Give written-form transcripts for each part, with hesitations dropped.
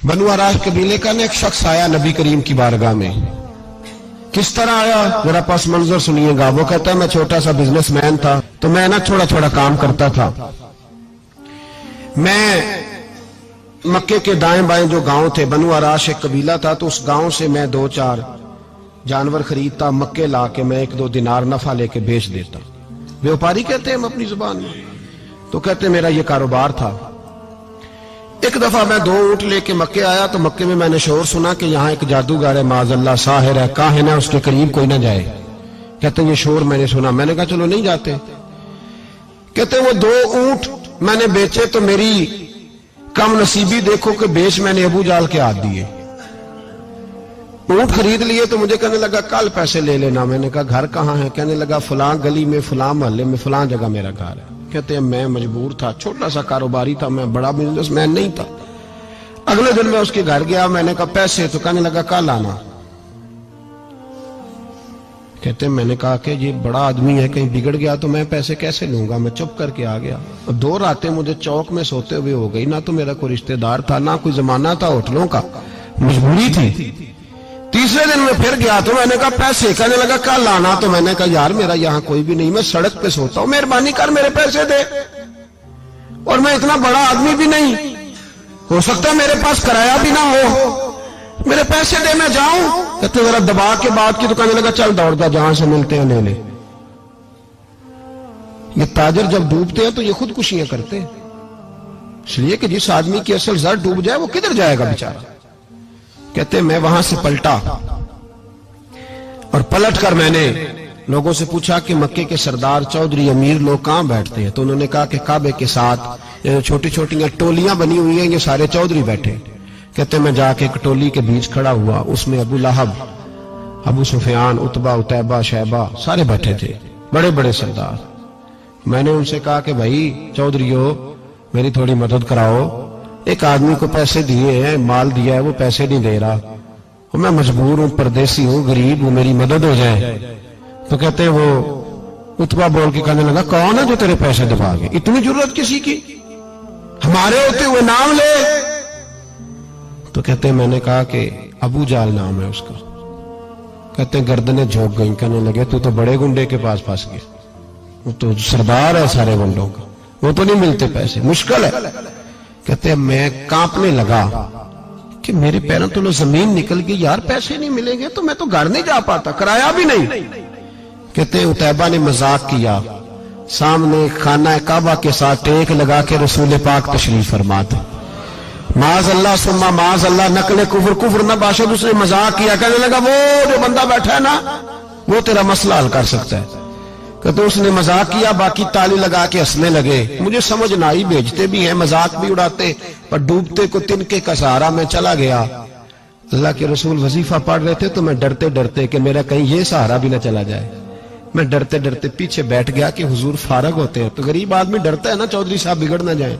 बनु आराश कबीले का एक शख्स आया नबी करीम की बारगाह में। किस तरह आया जरा पास मंजर सुनिएगा। वो कहता है मैं छोटा सा बिजनेसमैन था, तो मैं ना थोड़ा थोड़ा काम करता था। मैं मक्के के दाएं बाएं जो गांव थे, बनु आराश एक कबीला था, तो उस गांव से मैं 2-4 जानवर खरीदता, मक्के ला के मैं 1-2 दिनार नफा लेके बेच देता। व्यापारी कहते हैं हम अपनी जुबान में, तो कहते मेरा ये कारोबार था। एक दफा मैं 2 ऊंट लेके मक्के आया, तो मक्के में मैंने शोर सुना कि यहाँ एक जादूगर है, माज़अल्लाह साहिर है, काहिन है, उसके करीब कोई ना जाए। कहते ये शोर मैंने सुना। मैंने कहा चलो नहीं जाते। कहते वो 2 ऊंट मैंने बेचे तो मेरी कम नसीबी देखो कि बेच मैंने अबू जाल के हाथ दिए। ऊंट खरीद लिए तो मुझे कहने लगा कल पैसे ले लेना। मैंने कहा घर कहाँ है? कहने लगा फलां गली में, फलां मोहल्ले में, फलां जगह मेरा घर है। कहते हैं मैं मजबूर था, छोटा सा कारोबारी था, मैं बड़ा बिजनेसमैन नहीं था। अगले दिन मैं उसके घर गया, मैंने कहा पैसे, तो कहने लगा कल आना। कहते मैंने कहा कि ये बड़ा आदमी है, कहीं बिगड़ गया तो मैं पैसे कैसे लूंगा। मैं चुप करके आ गया। 2 रातें मुझे चौक में सोते हुए हो गई। ना तो मेरा कोई रिश्तेदार था, ना कोई जमाना था होटलों का, मजबूरी थी। तीसरे दिन मैं फिर गया तो मैंने कहा पैसे, कहने लगा कल आना। तो मैंने कहा यार मेरा यहाँ कोई भी नहीं, मैं सड़क पे सोता हूँ, मेहरबानी कर मेरे पैसे दे। और मैं इतना बड़ा आदमी भी नहीं, हो सकता है मेरे पास किराया भी ना हो, मेरे पैसे दे मैं जाऊं। कहते जरा दबा के बात की। तो कहने लगा चल दौड़ जा, जहां से मिलते हैं ले ले। ये ताजर जब डूबते हैं तो ये खुदकुशियां करते हैं, इसलिए कि जिस आदमी की असल जड़ डूब जाए वो किधर जाएगा बेचारा। कहते मैं वहां से पलटा और पलट कर मैंने लोगों से पूछा कि मक्के के सरदार चौधरी अमीर लोग कहां बैठते हैं। तो उन्होंने कहा कि काबे के साथ छोटी छोटी टोलियां बनी हुई हैं, ये सारे चौधरी बैठे। कहते मैं जाके एक टोली के बीच खड़ा हुआ, उसमें अबू लहब, अबू सुफियान, उतबा, उतैबा, शैबा सारे बैठे थे, बड़े बड़े सरदार। मैंने उनसे कहा कि भाई चौधरीओ मेरी थोड़ी मदद कराओ, एक आदमी को पैसे दिए हैं, माल दिया है, वो पैसे नहीं दे रहा, और मैं मजबूर हूं, परदेसी हूं, गरीब हूं, मेरी मदद हो जाए। तो कहते वो उतबा बोल के कहने लगा कौन है जो तेरे पैसे दबागे, इतनी जरूरत किसी की, हमारे होते हुए नाम ले। तो कहते मैंने कहा कि अबू जाल नाम है उसका। कहते गर्दनें झोंक गई। कहने लगे तू तो बड़े गुंडे के पास फंस गया, वो तो सरदार है सारे गुंडों का, वो तो नहीं मिलते पैसे, मुश्किल है। कहते मैं कांपने लगा कि मेरे पैरों तो जमीन निकल गई, यार पैसे नहीं मिलेंगे तो मैं तो घर नहीं जा पाता, किराया भी नहीं। कहते उतैबा ने मजाक किया, सामने खाना काबा के साथ टेक लगा के रसूल पाक तशरीफ फरमाते, माज अल्लाह सुम्मा माज अल्लाह, नकले कुफर कुफर न बाशद। उसने मजाक किया, कहने लगा वो जो बंदा बैठा है ना वो तेरा मसला हल कर सकता है। कहते उसने मजाक किया, बाकी ताली लगा के हंसने लगे। मुझे समझ ना आई, भेजते भी हैं, मजाक भी उड़ाते, पर डूबते को तिनके का सहारा मैं चला गया। अल्लाह के रसूल वजीफा पढ़ रहे थे तो मैं डरते डरते कि मेरा कहीं ये सहारा भी ना चला जाए, मैं डरते डरते पीछे बैठ गया कि हुजूर फारग होते हैं। तो गरीब आदमी डरता है ना चौधरी साहब बिगड़ ना जाए,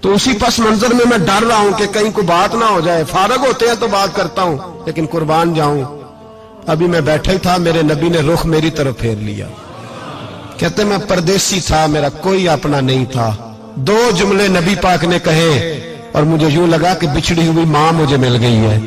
तो उसी पस मंजर में मैं डर रहा हूं कि कहीं कोई बात ना हो जाए। फारग होते हैं तो बात करता हूं, लेकिन कुर्बान जाऊं। अभी मैं बैठा ही था, मेरे नबी ने रुख मेरी तरफ फेर लिया। कहते मैं परदेसी था, मेरा कोई अपना नहीं था। 2 जुमले नबी पाक ने कहे और मुझे यूं लगा कि बिछड़ी हुई मां मुझे मिल गई है।